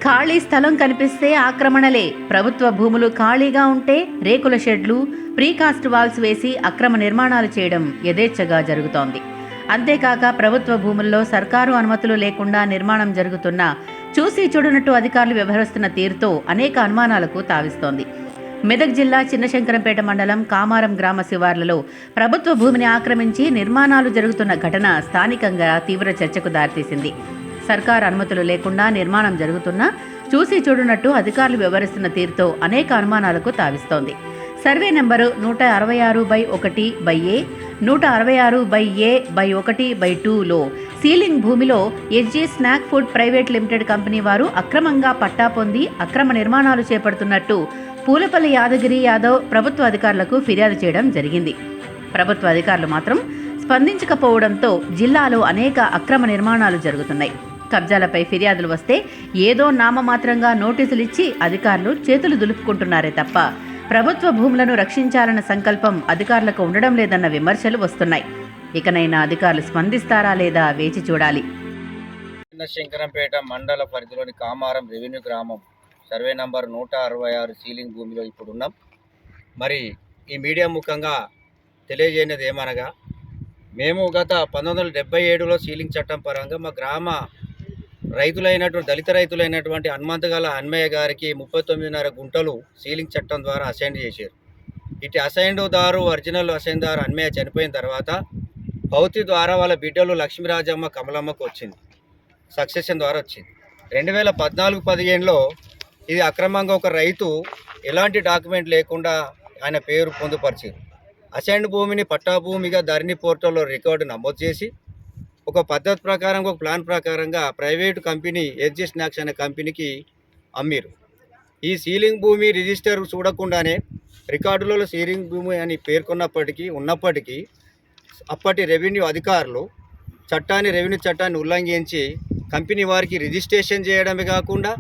ఖాళీ స్థలం కనిపిస్తే ఆక్రమణలే. ప్రభుత్వ భూములు ఖాళీగా ఉంటే రేకుల షెడ్లు, ప్రీకాస్ట్ వాల్స్ వేసి అక్రమ నిర్మాణాలు చేయడం యథేచ్ఛగా జరుగుతోంది. అంతేకాక ప్రభుత్వ భూముల్లో సర్కారు అనుమతులు లేకుండా నిర్మాణం జరుగుతున్నా చూసి చూడనట్టు అధికారులు వ్యవహరిస్తున్న తీరుతో అనేక అనుమానాలకు తావిస్తోంది. మెదక్ జిల్లా చిన్నశంకరంపేట మండలం కామారం గ్రామ శివార్లలో ప్రభుత్వ భూమిని ఆక్రమించి నిర్మాణాలు జరుగుతున్న ఘటన స్థానికంగా తీవ్ర చర్చకు దారితీసింది. సర్కారు అనుమతులు లేకుండా నిర్మాణం జరుగుతున్నా చూసి చూడనట్టు అధికారులు వ్యవహరిస్తున్న తీరుతో అనేక అనుమానాలకు తావిస్తోంది. సర్వే నెంబరు 166/1/A, 166/A/1/2లో సీలింగ్ భూమిలో SG snack food private limited company వారు అక్రమంగా పట్టా పొంది అక్రమ నిర్మాణాలు చేపడుతున్నట్టు పూలపల్లి యాదగిరి యాదవ్ ప్రభుత్వ అధికారులకు ఫిర్యాదు చేయడం జరిగింది. ప్రభుత్వ అధికారులు మాత్రం స్పందించకపోవడంతో జిల్లాలో అనేక అక్రమ నిర్మాణాలు జరుగుతున్నాయి. కబ్జాలపై ఫిర్యాదులు వస్తే ఏదో నామమాత్రంగా నోటీసులు ఇచ్చి అధికారులు చేతులు దులుపుకుంటున్నారే తప్ప ప్రభుత్వ భూములను రక్షించాలన్న సంకల్పం అధికారులకు ఉండడం లేదన్న విమర్శలు వస్తున్నాయి. ఇకనైనా అధికారులు స్పందిస్తారా లేదా వేచి చూడాలి. చిన్నశంకరంపేట మండల పరిధిలోని కామారం రెవెన్యూ గ్రామం సర్వే నంబర్ 166 సీలింగ్ భూమిలో ఇప్పుడు ఉన్నాం. మరి ఈ మీడియా ముఖంగా తెలియజేయనిది ఏమనగా, మేము గత 1977లో సీలింగ్ చట్టం పరంగా మా గ్రామ దళిత రైతులైనటువంటి హనుమంతగల అన్మయ్య గారికి 39.5 గుంటలు సీలింగ్ చట్టం ద్వారా అసైన్ చేశారు. ఇటు అసైన్దారు ఒరిజినల్ అసైన్దారు అన్మయ్య చనిపోయిన తర్వాత భౌతి ద్వారా వాళ్ళ బిడ్డలు లక్ష్మీరాజమ్మ కమలమ్మకు వచ్చింది, సక్సెషన్ ద్వారా వచ్చింది. 2014-15లో ఇది అక్రమంగా ఒక రైతు ఎలాంటి డాక్యుమెంట్ లేకుండా ఆయన పేరు పొందుపరిచారు. అసైన్డ్ భూమిని పట్టా భూమిగా ధరణి పోర్టల్లో రికార్డు నమోదు చేసి ఒక పద్ధతి ప్రకారం ఒక ప్లాన్ ప్రకారంగా ప్రైవేటు కంపెనీ ఎస్జీ స్నాక్స్ అనే కంపెనీకి అమ్మిరు. ఈ సీలింగ్ భూమి రిజిస్టర్ చూడకుండానే రికార్డులలో సీలింగ్ భూమి అని ఉన్నప్పటికీ అప్పటి రెవెన్యూ అధికారులు రెవెన్యూ చట్టాన్ని ఉల్లంఘించి కంపెనీ వారికి రిజిస్ట్రేషన్ చేయడమే కాకుండా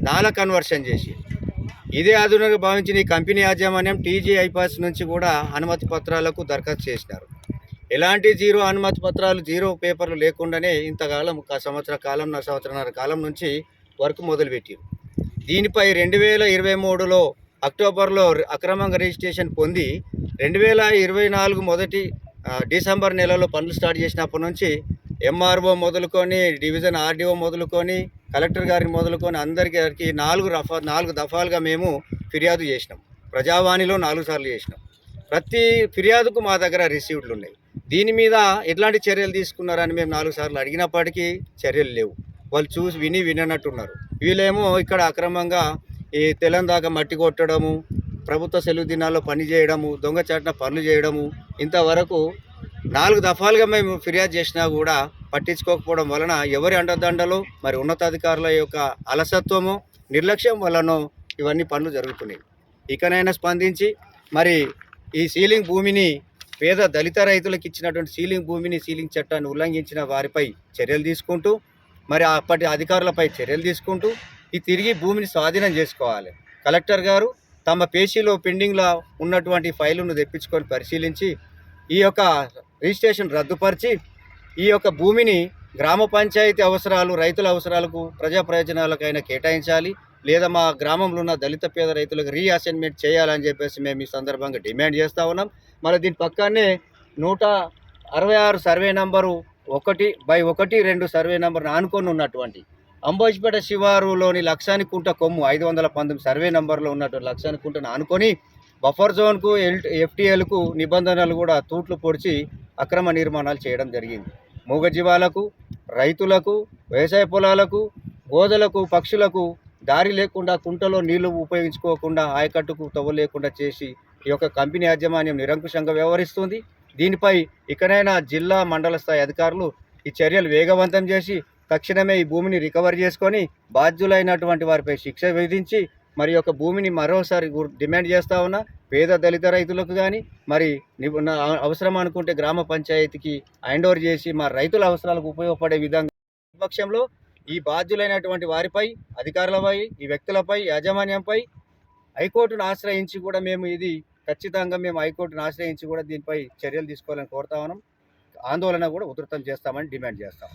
నాల కన్వర్షన్ చేసి ఇదే అదునుగా భావించిన ఈ కంపెనీ యాజమాన్యం టీజీ ఐపాస్ నుంచి కూడా అనుమతి పత్రాలకు దరఖాస్తు చేసినారు. ఎలాంటి జీరో అనుమతి పత్రాలు, జీరో పేపర్లు లేకుండానే ఇంతకాలం సంవత్సరన్నర కాలం నుంచి వర్క్ మొదలుపెట్టారు. దీనిపై 2023లో అక్టోబర్లో అక్రమంగా రిజిస్ట్రేషన్ పొంది 2024 మొదటి డిసెంబర్ నెలలో పనులు స్టార్ట్ చేసినప్పటి నుంచి ఎంఆర్ఓ మొదలుకొని డివిజన్ ఆర్డీఓ మొదలుకొని కలెక్టర్ గారిని మొదలుకొని అందరికీ 4 దఫాలుగా మేము ఫిర్యాదు చేసినాం. ప్రజావాణిలో 4 సార్లు చేసినాం. ప్రతి ఫిర్యాదుకు మా దగ్గర రిసీవ్డ్లు ఉన్నాయి. దీని మీద ఎట్లాంటి చర్యలు తీసుకున్నారని మేము 4 సార్లు అడిగినప్పటికీ చర్యలు లేవు. వాళ్ళు చూసి వినట్టున్నారు. వీళ్ళేమో ఇక్కడ అక్రమంగా ఈ తెలంగాణ మట్టి కొట్టడము, ప్రభుత్వ సెలవు దినాల్లో పని చేయడము, దొంగచాటున పనులు చేయడము, ఇంతవరకు 4 దఫాలుగా మేము ఫిర్యాదు చేసినా కూడా పట్టించుకోకపోవడం వలన ఎవరి అండదండలు మరి ఉన్నతాధికారుల యొక్క అలసత్వము, నిర్లక్ష్యం వలన ఇవన్నీ పనులు జరుగుతున్నాయి. ఇకనైనా స్పందించి మరి ఈ సీలింగ్ భూమిని పేద దళిత రైతులకు ఇచ్చినటువంటి సీలింగ్ చట్టాన్ని ఉల్లంఘించిన వారిపై చర్యలు తీసుకుంటూ మరి అప్పటి అధికారులపై చర్యలు తీసుకుంటూ ఈ తిరిగి భూమిని స్వాధీనం చేసుకోవాలి. కలెక్టర్ గారు తమ పేషీలో పెండింగ్లో ఉన్నటువంటి ఫైలును తెప్పించుకొని పరిశీలించి ఈ యొక్క రిజిస్ట్రేషన్ రద్దుపరిచి ఈ యొక్క భూమిని గ్రామ పంచాయతీ అవసరాలు, రైతుల అవసరాలకు, ప్రజా ప్రయోజనాలకైనా కేటాయించాలి, లేదా మా గ్రామంలో ఉన్న దళిత పేద రైతులకు రీఅసైన్మెంట్ చేయాలని చెప్పేసి మేము ఈ సందర్భంగా డిమాండ్ చేస్తూ ఉన్నాం. మరి దీని పక్కనే 166 సర్వే నంబరు 1/1-2 సర్వే నంబర్ ఆనుకొని ఉన్నటువంటి అంబోజిపేట శివారులోని లక్షానికుంట కొమ్ము 519 సర్వే నంబర్లో ఉన్నటువంటి లక్షానికుంటను ఆనుకొని బఫర్ జోన్కు ఎఫ్టీఎల్కు నిబంధనలు కూడా తూట్లు పొడిచి అక్రమ నిర్మాణాలు చేయడం జరిగింది. మూగజీవాలకు, రైతులకు, వ్యవసాయ పొలాలకు, గోదలకు, పక్షులకు దారి లేకుండా కుంటలో నీళ్లు ఉపయోగించుకోకుండా ఆయకట్టుకు తవ్వ లేకుండా చేసి ఈ యొక్క కంపెనీ యాజమాన్యం నిరంకుశంగా వ్యవహరిస్తుంది. దీనిపై ఇకనైనా జిల్లా మండల స్థాయి అధికారులు ఈ చర్యలు వేగవంతం చేసి తక్షణమే ఈ భూమిని రికవర్ చేసుకొని బాధ్యులైనటువంటి వారిపై శిక్ష విధించి మరి యొక్క భూమిని మరోసారి డిమాండ్ చేస్తూ ఉన్నా. పేద దళిత రైతులకు కానీ మరి అవసరం అనుకుంటే గ్రామ పంచాయతీకి హ్యాండ్ ఓవర్ చేసి మా రైతుల అవసరాలకు ఉపయోగపడే విధంగా పక్షంలో ఈ బాధ్యులైనటువంటి వారిపై, అధికారులపై, ఈ వ్యక్తులపై, యాజమాన్యంపై హైకోర్టును ఆశ్రయించి కూడా మేము హైకోర్టును ఆశ్రయించి కూడా దీనిపై చర్యలు తీసుకోవాలని కోరుతా ఉన్నాం. ఆందోళన కూడా ఉధృతం చేస్తామని డిమాండ్ చేస్తాం.